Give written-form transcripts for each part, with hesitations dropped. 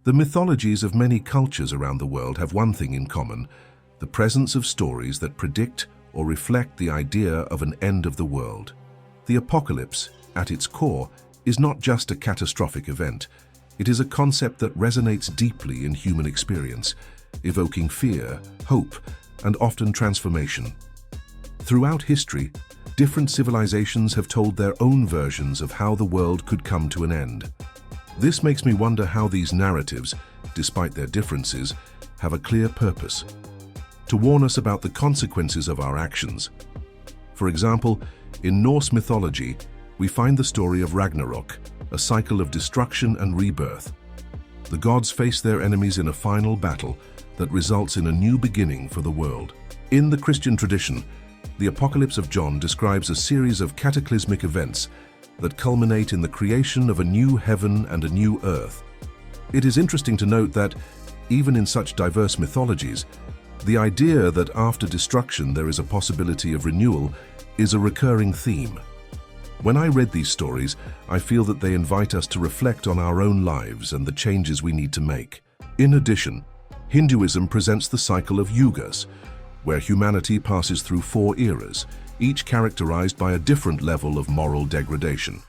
The mythologies of many cultures around the world have one thing in common: the presence of stories that predict or reflect the idea of an end of the world. The apocalypse, at its core, is not just a catastrophic event. It is a concept that resonates deeply in human experience, evoking fear, hope, and often transformation. Throughout history, different civilizations have told their own versions of how the world could come to an end. This makes me wonder how these narratives, despite their differences, have a clear purpose: to warn us about the consequences of our actions. For example, in Norse mythology, we find the story of Ragnarok, a cycle of destruction and rebirth. The gods face their enemies in a final battle that results in a new beginning for the world. In the Christian tradition, the Apocalypse of John describes a series of cataclysmic events that culminate in the creation of a new heaven and a new earth. It is interesting to note that, even in such diverse mythologies, the idea that after destruction there is a possibility of renewal is a recurring theme. When I read these stories, I feel that they invite us to reflect on our own lives and the changes we need to make. In addition, Hinduism presents the cycle of yugas, where humanity passes through 4 eras, each characterized by a different level of moral degradation.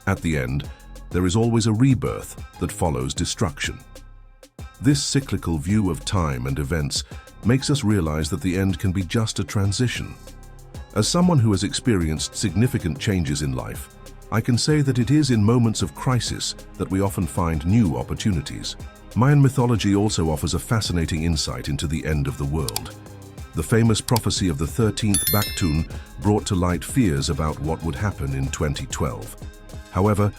At the end, there is always a rebirth that follows destruction. This cyclical view of time and events makes us realize that the end can be just a transition. As someone who has experienced significant changes in life, I can say that it is in moments of crisis that we often find new opportunities. Mayan mythology also offers a fascinating insight into the end of the world. The famous prophecy of the 13th Baktun brought to light fears about what would happen in 2012. However,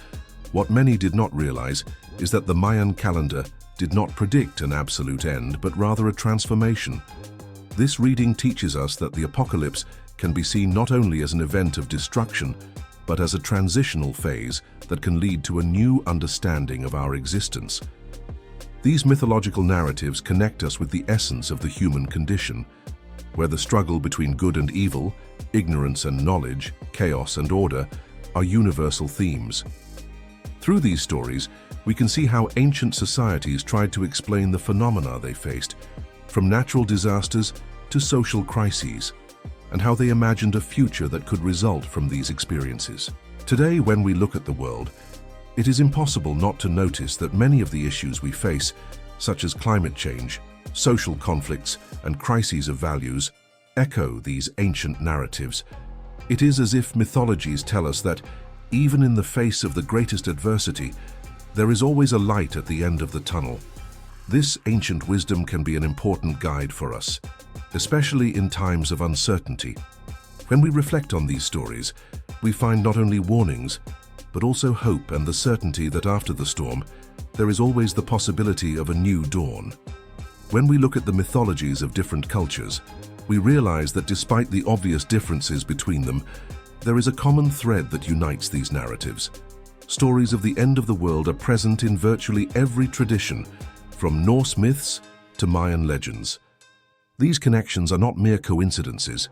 what many did not realize is that the Mayan calendar did not predict an absolute end, but rather a transformation. This reading teaches us that the apocalypse can be seen not only as an event of destruction, but as a transitional phase that can lead to a new understanding of our existence. These mythological narratives connect us with the essence of the human condition, where the struggle between good and evil, ignorance and knowledge, chaos and order, are universal themes. Through these stories, we can see how ancient societies tried to explain the phenomena they faced, from natural disasters to social crises, and how they imagined a future that could result from these experiences. Today, when we look at the world, it is impossible not to notice that many of the issues we face, such as climate change, social conflicts, and crises of values, echo these ancient narratives. It is as if mythologies tell us that, even in the face of the greatest adversity, there is always a light at the end of the tunnel. This ancient wisdom can be an important guide for us, especially in times of uncertainty. When we reflect on these stories, we find not only warnings, but also hope and the certainty that after the storm, there is always the possibility of a new dawn. When we look at the mythologies of different cultures, we realize that despite the obvious differences between them, there is a common thread that unites these narratives. Stories of the end of the world are present in virtually every tradition, from Norse myths to Mayan legends. These connections are not mere coincidences.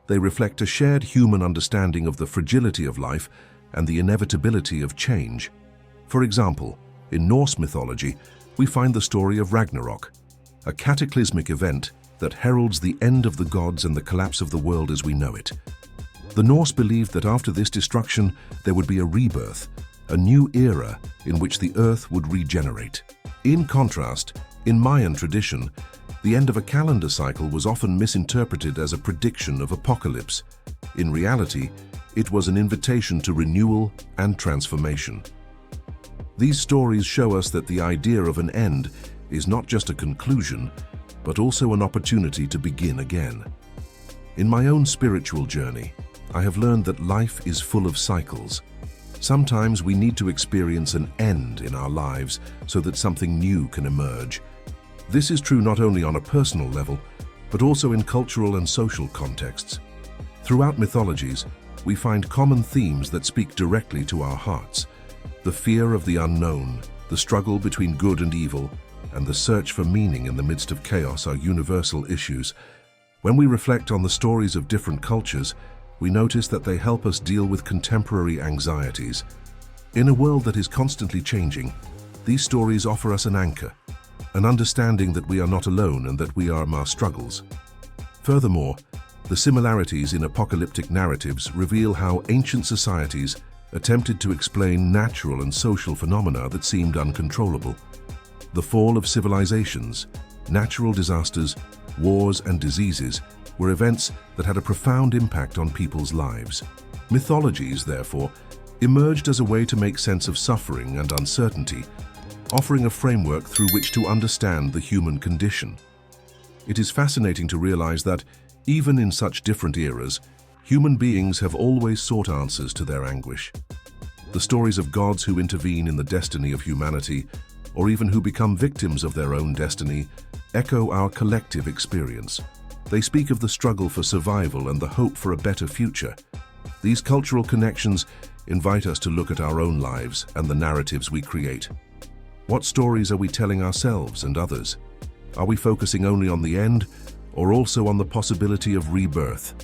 They reflect a shared human understanding of the fragility of life and the inevitability of change. For example, in Norse mythology, we find the story of Ragnarok, a cataclysmic event that heralds the end of the gods and the collapse of the world as we know it. The Norse believed that after this destruction, there would be a rebirth, a new era in which the earth would regenerate. In contrast, in Mayan tradition, the end of a calendar cycle was often misinterpreted as a prediction of apocalypse. In reality, it was an invitation to renewal and transformation. These stories show us that the idea of an end is not just a conclusion, but also an opportunity to begin again. In my own spiritual journey, I have learned that life is full of cycles. Sometimes we need to experience an end in our lives so that something new can emerge. This is true not only on a personal level, but also in cultural and social contexts. Throughout mythologies, we find common themes that speak directly to our hearts. The fear of the unknown, the struggle between good and evil, and the search for meaning in the midst of chaos are universal issues. When we reflect on the stories of different cultures, we notice that they help us deal with contemporary anxieties. In a world that is constantly changing, These stories offer us an anchor, an understanding that we are not alone and that we are our struggles. Furthermore, the similarities in apocalyptic narratives reveal how ancient societies attempted to explain natural and social phenomena that seemed uncontrollable. The fall of civilizations, natural disasters, wars and diseases were events that had a profound impact on people's lives. Mythologies, therefore, emerged as a way to make sense of suffering and uncertainty, offering a framework through which to understand the human condition. It is fascinating to realize that, even in such different eras, human beings have always sought answers to their anguish. The stories of gods who intervene in the destiny of humanity, or even who become victims of their own destiny, echo our collective experience. They speak of the struggle for survival and the hope for a better future. These cultural connections invite us to look at our own lives and the narratives we create. What stories are we telling ourselves and others? Are we focusing only on the end, or also on the possibility of rebirth?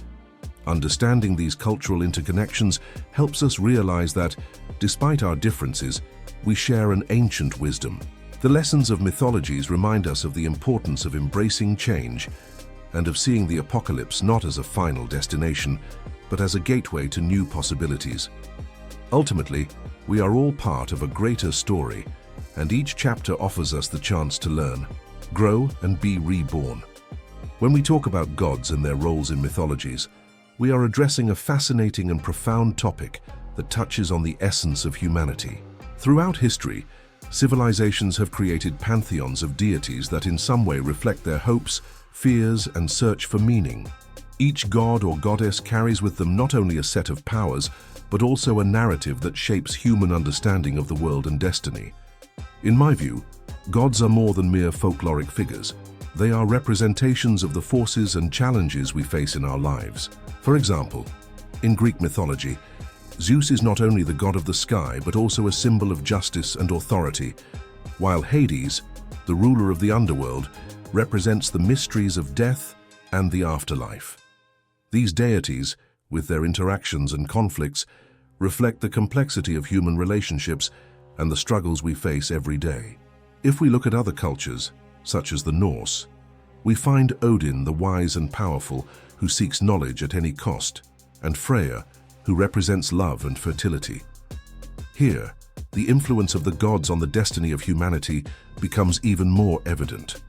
Understanding these cultural interconnections helps us realize that, despite our differences, we share an ancient wisdom. The lessons of mythologies remind us of the importance of embracing change and of seeing the apocalypse not as a final destination, but as a gateway to new possibilities. Ultimately, we are all part of a greater story, and each chapter offers us the chance to learn, grow, and be reborn. When we talk about gods and their roles in mythologies, we are addressing a fascinating and profound topic that touches on the essence of humanity. Throughout history, civilizations have created pantheons of deities that in some way reflect their hopes, fears, and search for meaning. Each god or goddess carries with them not only a set of powers, but also a narrative that shapes human understanding of the world and destiny. In my view, gods are more than mere folkloric figures. They are representations of the forces and challenges we face in our lives. For example, in Greek mythology, Zeus is not only the god of the sky, but also a symbol of justice and authority, while Hades, the ruler of the underworld, represents the mysteries of death and the afterlife. These deities, with their interactions and conflicts, reflect the complexity of human relationships and the struggles we face every day. If we look at other cultures, such as the Norse, we find Odin, the wise and powerful, who seeks knowledge at any cost, and Freya, who represents love and fertility. Here, the influence of the gods on the destiny of humanity becomes even more evident.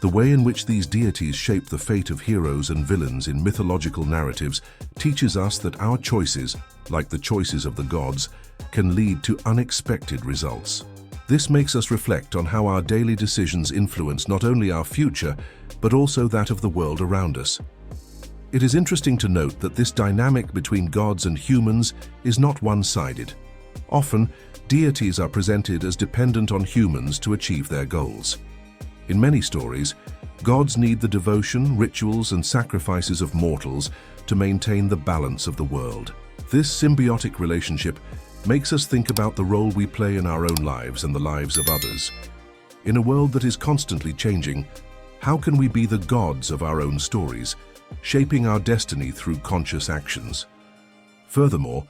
The way in which these deities shape the fate of heroes and villains in mythological narratives teaches us that our choices, like the choices of the gods, can lead to unexpected results. This makes us reflect on how our daily decisions influence not only our future, but also that of the world around us. It is interesting to note that this dynamic between gods and humans is not one-sided. Often, deities are presented as dependent on humans to achieve their goals. In many stories, gods need the devotion, rituals, and sacrifices of mortals to maintain the balance of the world. This symbiotic relationship makes us think about the role we play in our own lives and the lives of others. In a world that is constantly changing, how can we be the gods of our own stories, shaping our destiny through conscious actions? Furthermore,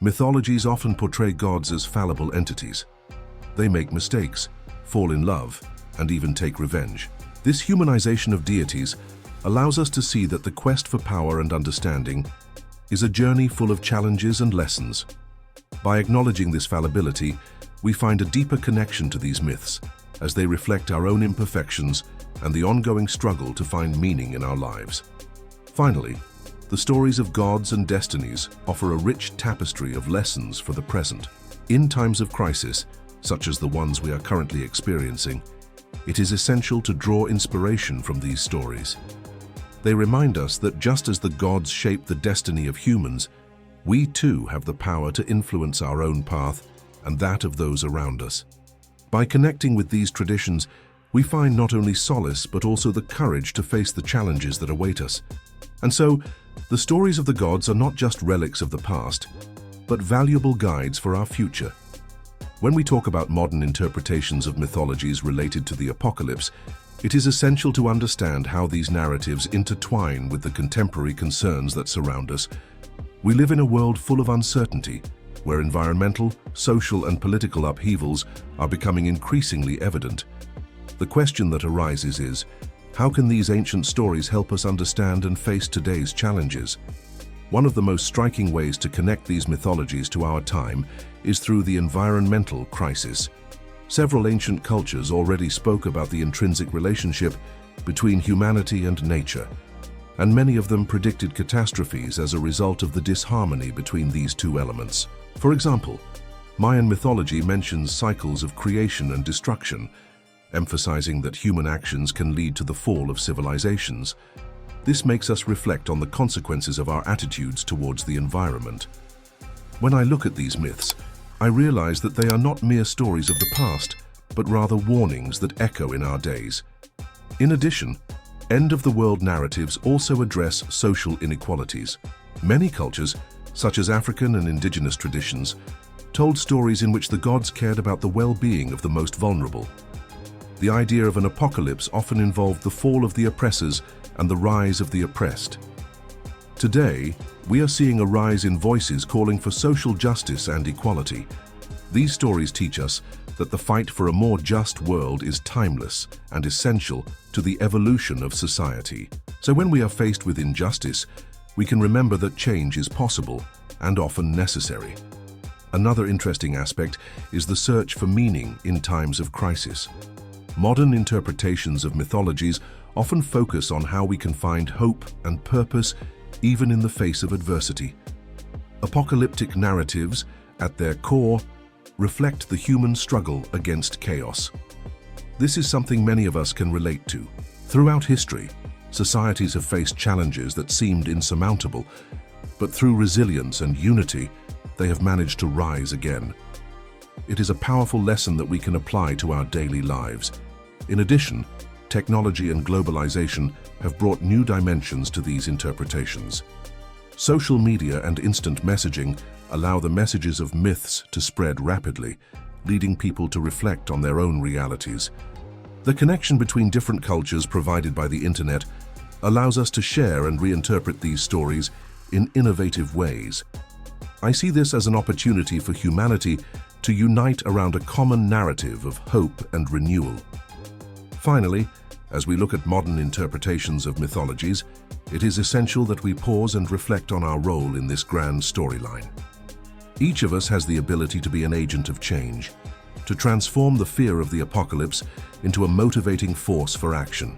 mythologies often portray gods as fallible entities. They make mistakes, fall in love, and even take revenge. This humanization of deities allows us to see that the quest for power and understanding is a journey full of challenges and lessons. By acknowledging this fallibility, we find a deeper connection to these myths, as they reflect our own imperfections and the ongoing struggle to find meaning in our lives. Finally, the stories of gods and destinies offer a rich tapestry of lessons for the present. In times of crisis, such as the ones we are currently experiencing, it is essential to draw inspiration from these stories. They remind us that just as the gods shape the destiny of humans, we too have the power to influence our own path and that of those around us. By connecting with these traditions, we find not only solace but also the courage to face the challenges that await us. And so, the stories of the gods are not just relics of the past, but valuable guides for our future. When we talk about modern interpretations of mythologies related to the apocalypse, it is essential to understand how these narratives intertwine with the contemporary concerns that surround us. We live in a world full of uncertainty, where environmental, social, and political upheavals are becoming increasingly evident. The question that arises is, how can these ancient stories help us understand and face today's challenges? One of the most striking ways to connect these mythologies to our time is through the environmental crisis. Several ancient cultures already spoke about the intrinsic relationship between humanity and nature, and many of them predicted catastrophes as a result of the disharmony between these two elements. For example, Mayan mythology mentions cycles of creation and destruction, emphasizing that human actions can lead to the fall of civilizations. This makes us reflect on the consequences of our attitudes towards the environment. When I look at these myths, I realize that they are not mere stories of the past, but rather warnings that echo in our days. In addition, end-of-the-world narratives also address social inequalities. Many cultures, such as African and indigenous traditions, told stories in which the gods cared about the well-being of the most vulnerable. The idea of an apocalypse often involved the fall of the oppressors and the rise of the oppressed. Today, we are seeing a rise in voices calling for social justice and equality. These stories teach us that the fight for a more just world is timeless and essential to the evolution of society. So when we are faced with injustice, we can remember that change is possible and often necessary. Another interesting aspect is the search for meaning in times of crisis. Modern interpretations of mythologies often focus on how we can find hope and purpose even in the face of adversity. Apocalyptic narratives, at their core, reflect the human struggle against chaos. This is something many of us can relate to. Throughout history, societies have faced challenges that seemed insurmountable, but through resilience and unity, they have managed to rise again. It is a powerful lesson that we can apply to our daily lives. In addition, technology and globalization have brought new dimensions to these interpretations. Social media and instant messaging allow the messages of myths to spread rapidly, leading people to reflect on their own realities. The connection between different cultures provided by the internet allows us to share and reinterpret these stories in innovative ways. I see this as an opportunity for humanity to unite around a common narrative of hope and renewal. Finally, as we look at modern interpretations of mythologies, it is essential that we pause and reflect on our role in this grand storyline. Each of us has the ability to be an agent of change, to transform the fear of the apocalypse into a motivating force for action.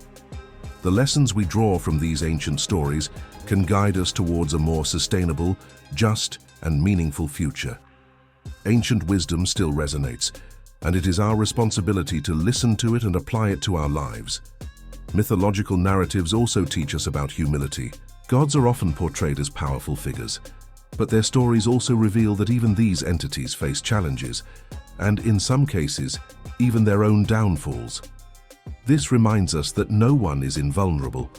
The lessons we draw from these ancient stories can guide us towards a more sustainable, just, and meaningful future. Ancient wisdom still resonates, and it is our responsibility to listen to it and apply it to our lives. Mythological narratives also teach us about humility. Gods are often portrayed as powerful figures, but their stories also reveal that even these entities face challenges, and in some cases, even their own downfalls. This reminds us that no one is invulnerable.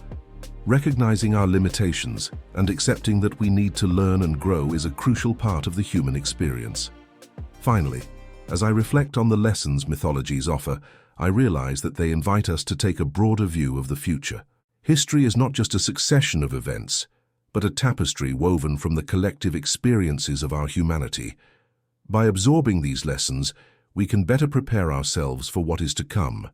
Recognizing our limitations and accepting that we need to learn and grow is a crucial part of the human experience. Finally, as I reflect on the lessons mythologies offer, I realize that they invite us to take a broader view of the future. History is not just a succession of events, but a tapestry woven from the collective experiences of our humanity. By absorbing these lessons, we can better prepare ourselves for what is to come.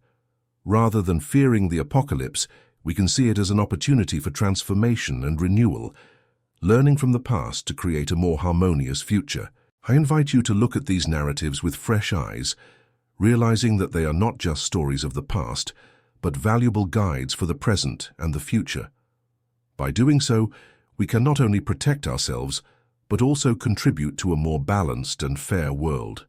Rather than fearing the apocalypse, we can see it as an opportunity for transformation and renewal, learning from the past to create a more harmonious future. I invite you to look at these narratives with fresh eyes, realizing that they are not just stories of the past, but valuable guides for the present and the future. By doing so, we can not only protect ourselves, but also contribute to a more balanced and fair world.